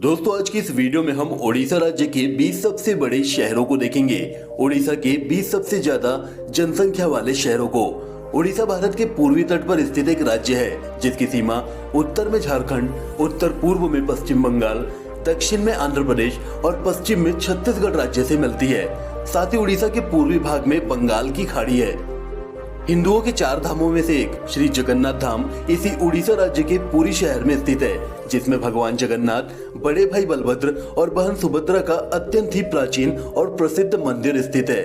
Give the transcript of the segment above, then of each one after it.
दोस्तों आज की इस वीडियो में हम ओडिशा राज्य के 20 सबसे बड़े शहरों को देखेंगे। ओडिशा के 20 सबसे ज्यादा जनसंख्या वाले शहरों को। ओडिशा भारत के पूर्वी तट पर स्थित एक राज्य है जिसकी सीमा उत्तर में झारखंड, उत्तर पूर्व में पश्चिम बंगाल, दक्षिण में आंध्र प्रदेश और पश्चिम में छत्तीसगढ़ राज्य से मिलती है। साथ ही उड़ीसा के पूर्वी भाग में बंगाल की खाड़ी है। हिंदुओं के 4 धामों में से एक श्री जगन्नाथ धाम इसी उड़ीसा राज्य के पुरी शहर में स्थित है, जिसमें भगवान जगन्नाथ, बड़े भाई बलभद्र और बहन सुभद्रा का अत्यंत ही प्राचीन और प्रसिद्ध मंदिर स्थित है।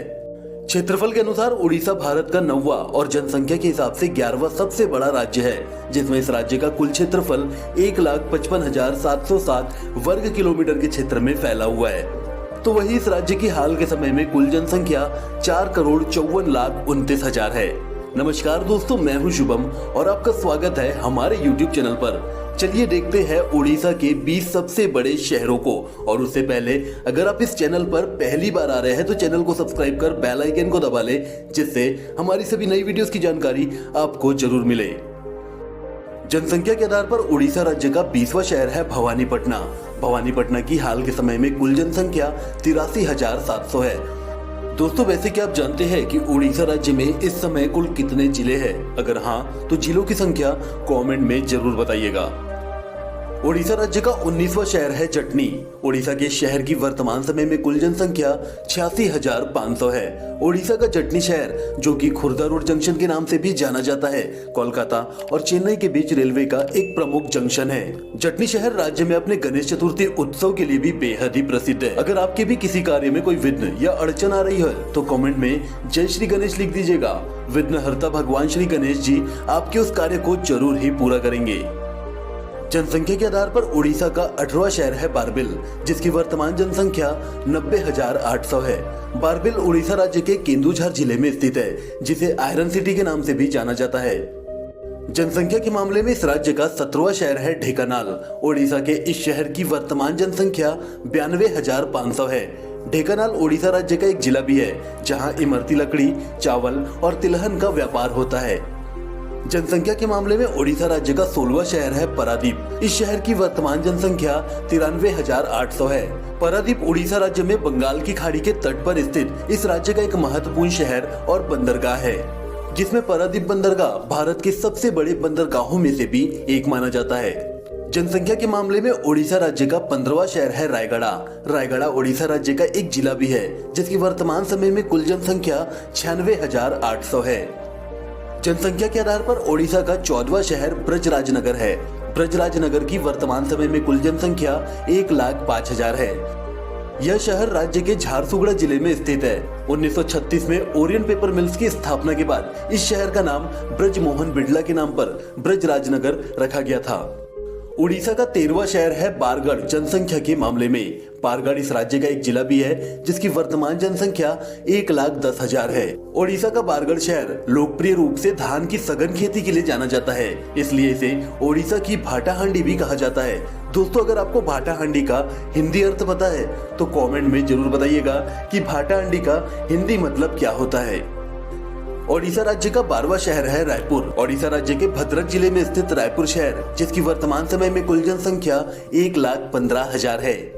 क्षेत्रफल के अनुसार उड़ीसा भारत का 9वां और जनसंख्या के हिसाब से 11वां सबसे बड़ा राज्य है, जिसमें इस राज्य का कुल क्षेत्रफल 1,55,707 वर्ग किलोमीटर के क्षेत्र में फैला हुआ है। तो वही इस राज्य की हाल के समय में कुल जनसंख्या 4,54,29,000 है। नमस्कार दोस्तों, मैं हूं शुभम और आपका स्वागत है हमारे YouTube चैनल पर। चलिए देखते हैं उड़ीसा के 20 सबसे बड़े शहरों को। और उससे पहले अगर आप इस चैनल पर पहली बार आ रहे हैं तो चैनल को सब्सक्राइब कर बेल आइकन को दबा ले, जिससे हमारी सभी नई वीडियोस की जानकारी आपको जरूर मिले। जनसंख्या के आधार पर उड़ीसा राज्य का 20वां शहर है भवानीपटना। भवानीपटना की हाल के समय में कुल जनसंख्या 83,700 है। दोस्तों वैसे क्या आप जानते हैं कि उड़ीसा राज्य में इस समय कुल कितने जिले हैं? अगर हाँ तो जिलों की संख्या कमेंट में जरूर बताइएगा। ओडिशा राज्य का 19वां शहर है जटनी। ओडिशा के शहर की वर्तमान समय में कुल जनसंख्या 86,500 है। ओडिशा का जटनी शहर, जो कि खुर्दा रोड जंक्शन के नाम से भी जाना जाता है, कोलकाता और चेन्नई के बीच रेलवे का एक प्रमुख जंक्शन है। जटनी शहर राज्य में अपने गणेश चतुर्थी उत्सव के लिए भी बेहद ही प्रसिद्ध है। अगर आपके भी किसी कार्य में कोई विघ्न या अड़चन आ रही है तो कमेंट में जय श्री गणेश लिख दीजिएगा। विघ्नहर्ता भगवान श्री गणेश जी आपके उस कार्य को जरूर ही पूरा करेंगे। जनसंख्या के आधार पर उड़ीसा का 18वां शहर है बारबिल, जिसकी वर्तमान जनसंख्या 90,800 है। बारबिल उड़ीसा राज्य के केंदुझर जिले में स्थित है, जिसे आयरन सिटी के नाम से भी जाना जाता है। जनसंख्या के मामले में इस राज्य का 17वां शहर है ढेंकानाल। उड़ीसा के इस शहर की वर्तमान जनसंख्या 92,500 है। ढेंकानाल उड़ीसा राज्य का एक जिला भी है, जहाँ इमरती लकड़ी, चावल और तिलहन का व्यापार होता है। जनसंख्या के मामले में ओडिशा राज्य का 16वां शहर है पारादीप। इस शहर की वर्तमान जनसंख्या 93,800 है। पारादीप उड़ीसा राज्य में बंगाल की खाड़ी के तट पर स्थित इस राज्य का एक महत्वपूर्ण शहर और बंदरगाह है, जिसमें पारादीप बंदरगाह भारत के सबसे बड़े बंदरगाहों में से भी एक माना जाता है। जनसंख्या के मामले में ओडिशा राज्य का 15वां शहर है रायगढ़। रायगढ़ ओडिशा राज्य का एक जिला भी है, जिसकी वर्तमान समय में कुल जनसंख्या 96,800 है। जनसंख्या के आधार पर ओडिशा का 14वां शहर ब्रजराजनगर है। ब्रजराजनगर की वर्तमान समय में कुल जनसंख्या 1,05,000 है। यह शहर राज्य के झारसुगड़ा जिले में स्थित है। 1936 में ओरियन पेपर मिल्स की स्थापना के बाद इस शहर का नाम ब्रजमोहन बिड़ला के नाम पर ब्रजराजनगर रखा गया था। उड़ीसा का 13वां शहर है बारगढ़। जनसंख्या के मामले में बारगढ़ इस राज्य का एक जिला भी है, जिसकी वर्तमान जनसंख्या 1,10,000 है। ओडिशा का बारगढ़ शहर लोकप्रिय रूप से धान की सघन खेती के लिए जाना जाता है, इसलिए इसे ओडिशा की भाटा हांडी भी कहा जाता है। दोस्तों अगर आपको भाटा हांडी का हिंदी अर्थ पता है तो कमेंट में जरूर बताइएगा कि भाटा हांडी का हिंदी मतलब क्या होता है। ओडिशा राज्य का 12वां शहर है रायपुर। ओडिशा राज्य के भद्रक जिले में स्थित रायपुर शहर, जिसकी वर्तमान समय में कुल जनसंख्या 1,15,000 है।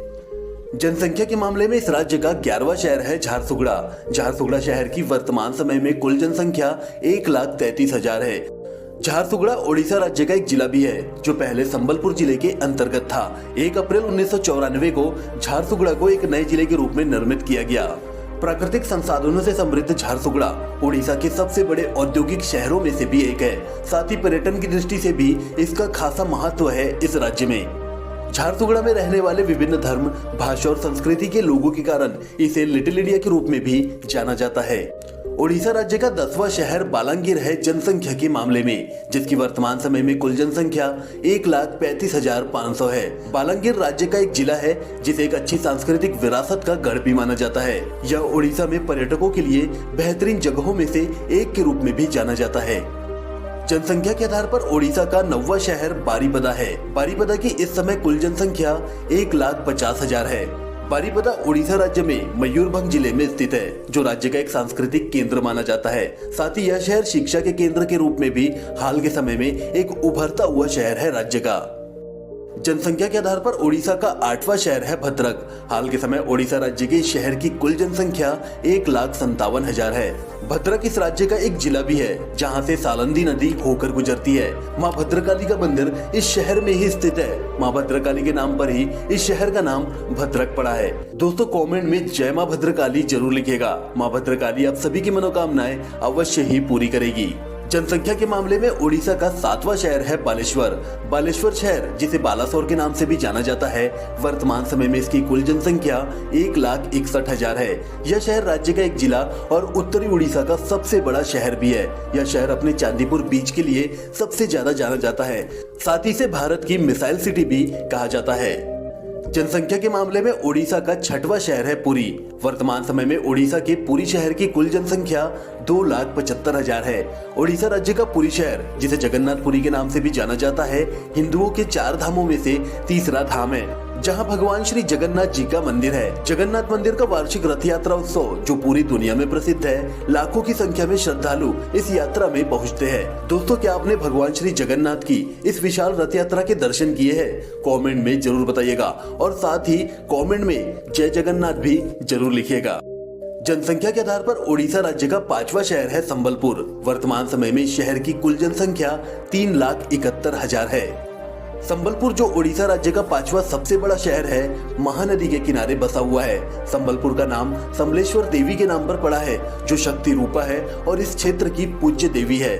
जनसंख्या के मामले में इस राज्य का 11वां शहर है झारसुगड़ा। झारसुगड़ा शहर की वर्तमान समय में कुल जनसंख्या 1,33,000 है। झारसुगड़ा ओडिशा राज्य का एक जिला भी है, जो पहले संबलपुर जिले के अंतर्गत था। 1 अप्रैल 1994 को झारसुगड़ा को एक नए जिले के रूप में निर्मित किया गया। प्राकृतिक संसाधनों से समृद्ध झारसुगड़ा उड़ीसा के सबसे बड़े औद्योगिक शहरों में से भी एक है। साथ ही पर्यटन की दृष्टि से भी इसका खासा महत्व है इस राज्य में। झारसुगड़ा में रहने वाले विभिन्न धर्म, भाषा और संस्कृति के लोगों के कारण इसे लिटिल इंडिया के रूप में भी जाना जाता है। ओडिशा राज्य का 10वां शहर बालांगीर है जनसंख्या के मामले में, जिसकी वर्तमान समय में कुल जनसंख्या 1,35,500 है। बालांगीर राज्य का एक जिला है, जिसे एक अच्छी सांस्कृतिक विरासत का गढ़ भी माना जाता है। यह ओडिशा में पर्यटकों के लिए बेहतरीन जगहों में से एक के रूप में भी जाना जाता है। जनसंख्या के आधार पर ओडिशा का 9वां शहर बारीपदा है। बारीपदा की इस समय कुल जनसंख्या 1,50,000 है। बारीपदा उड़ीसा राज्य में मयूरभंज जिले में स्थित है, जो राज्य का एक सांस्कृतिक केंद्र माना जाता है। साथ ही यह शहर शिक्षा के केंद्र के रूप में भी हाल के समय में एक उभरता हुआ शहर है राज्य का। जनसंख्या के आधार पर ओडिशा का 8वां शहर है भद्रक। हाल के समय ओडिशा राज्य के इस शहर की कुल जनसंख्या 1,57,000 है। भद्रक इस राज्य का एक जिला भी है जहां से सालंदी नदी होकर गुजरती है। मां भद्रकाली का मंदिर इस शहर में ही स्थित है। मां भद्रकाली के नाम पर ही इस शहर का नाम भद्रक पड़ा है। दोस्तों कमेंट में जय मां भद्रकाली जरूर लिखिएगा। मां भद्रकाली आप सभी की मनोकामनाएं अवश्य ही पूरी करेगी। जनसंख्या के मामले में ओडिशा का 7वां शहर है बालेश्वर। बालेश्वर शहर जिसे बालासोर के नाम से भी जाना जाता है, वर्तमान समय में इसकी कुल जनसंख्या 1,61,000 है। यह शहर राज्य का एक जिला और उत्तरी उड़ीसा का सबसे बड़ा शहर भी है। यह शहर अपने चांदीपुर बीच के लिए सबसे ज्यादा जाना जाता है। साथ ही इसे भारत की मिसाइल सिटी भी कहा जाता है। जनसंख्या के मामले में ओडिशा का 6वां शहर है पुरी। वर्तमान समय में ओडिशा के पुरी शहर की कुल जनसंख्या 2,75,000 है। ओडिशा राज्य का पुरी शहर जिसे जगन्नाथपुरी के नाम से भी जाना जाता है, हिंदुओं के 4 धामों में से तीसरा धाम है, जहां भगवान श्री जगन्नाथ जी का मंदिर है। जगन्नाथ मंदिर का वार्षिक रथ यात्रा उत्सव जो पूरी दुनिया में प्रसिद्ध है, लाखों की संख्या में श्रद्धालु इस यात्रा में पहुंचते हैं। दोस्तों क्या आपने भगवान श्री जगन्नाथ की इस विशाल रथ यात्रा के दर्शन किए हैं? कमेंट में जरूर बताइएगा और साथ ही कमेंट में जय जगन्नाथ भी जरूर लिखिएगा। जनसंख्या के आधार पर ओडिशा राज्य का 5वां शहर है संबलपुर। वर्तमान समय में शहर की कुल जनसंख्या 3,71,000 है। संबलपुर जो ओडिशा राज्य का 5वां सबसे बड़ा शहर है, महानदी के किनारे बसा हुआ है। संबलपुर का नाम समलेश्वर देवी के नाम पर पड़ा है जो शक्ति रूपा है और इस क्षेत्र की पूज्य देवी है।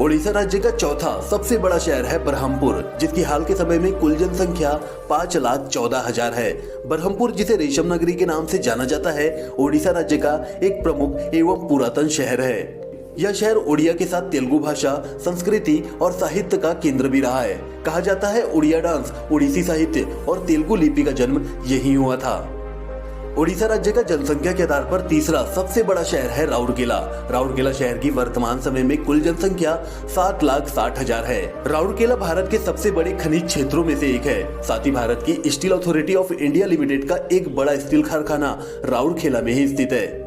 ओडिशा राज्य का 4था सबसे बड़ा शहर है बरहमपुर, जिसकी हाल के समय में कुल जनसंख्या 5,14,000 है। बरहमपुर जिसे रेशम नगरी के नाम से जाना जाता है, ओडिशा राज्य का एक प्रमुख एवं पुरातन शहर है। यह शहर ओडिया के साथ तेलुगु भाषा, संस्कृति और साहित्य का केंद्र भी रहा है। कहा जाता है ओडिया डांस, ओडिसी साहित्य और तेलुगु लिपि का जन्म यही हुआ था। ओडिशा राज्य का जनसंख्या के आधार पर तीसरा सबसे बड़ा शहर है राउरकेला। राउरकेला शहर की वर्तमान समय में कुल जनसंख्या 7,60,000 है। राउरकेला भारत के सबसे बड़े खनिज क्षेत्रों में से एक है। साथ ही भारत की steel authority of India limited का एक बड़ा स्टील कारखाना राउरकेला में ही स्थित है।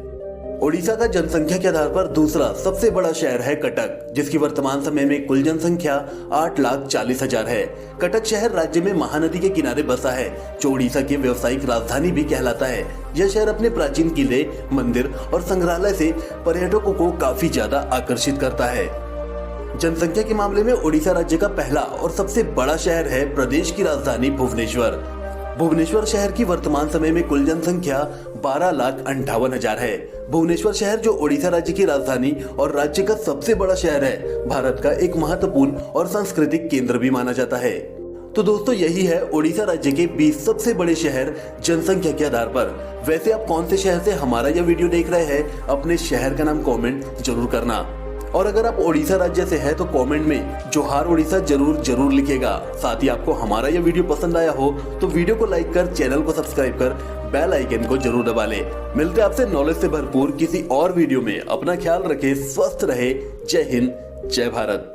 ओडिशा का जनसंख्या के आधार पर दूसरा सबसे बड़ा शहर है कटक, जिसकी वर्तमान समय में कुल जनसंख्या 8,40,000 है। कटक शहर राज्य में महानदी के किनारे बसा है, जो ओडिशा की व्यावसायिक राजधानी भी कहलाता है। यह शहर अपने प्राचीन किले, मंदिर और संग्रहालय से पर्यटकों को काफी ज्यादा आकर्षित करता है। जनसंख्या के मामले में ओडिशा राज्य का पहला और सबसे बड़ा शहर है प्रदेश की राजधानी भुवनेश्वर। भुवनेश्वर शहर की वर्तमान समय में कुल जनसंख्या 12,58,000 है। भुवनेश्वर शहर जो ओडिशा राज्य की राजधानी और राज्य का सबसे बड़ा शहर है, भारत का एक महत्वपूर्ण और सांस्कृतिक केंद्र भी माना जाता है। तो दोस्तों यही है ओडिशा राज्य के 20 सबसे बड़े शहर जनसंख्या के आधार पर। वैसे आप कौन से शहर से हमारा यह वीडियो देख रहे हैं, अपने शहर का नाम कमेंट जरूर करना। और अगर आप ओडिशा राज्य से हैं तो कमेंट में जोहार ओडिशा जरूर लिखिएगा। साथ ही आपको हमारा यह वीडियो पसंद आया हो तो वीडियो को लाइक कर, चैनल को सब्सक्राइब कर, बेल आइकन को जरूर दबा ले। मिलते हैं आपसे नॉलेज से भरपूर किसी और वीडियो में। अपना ख्याल रखें, स्वस्थ रहे। जय हिंद, जय भारत।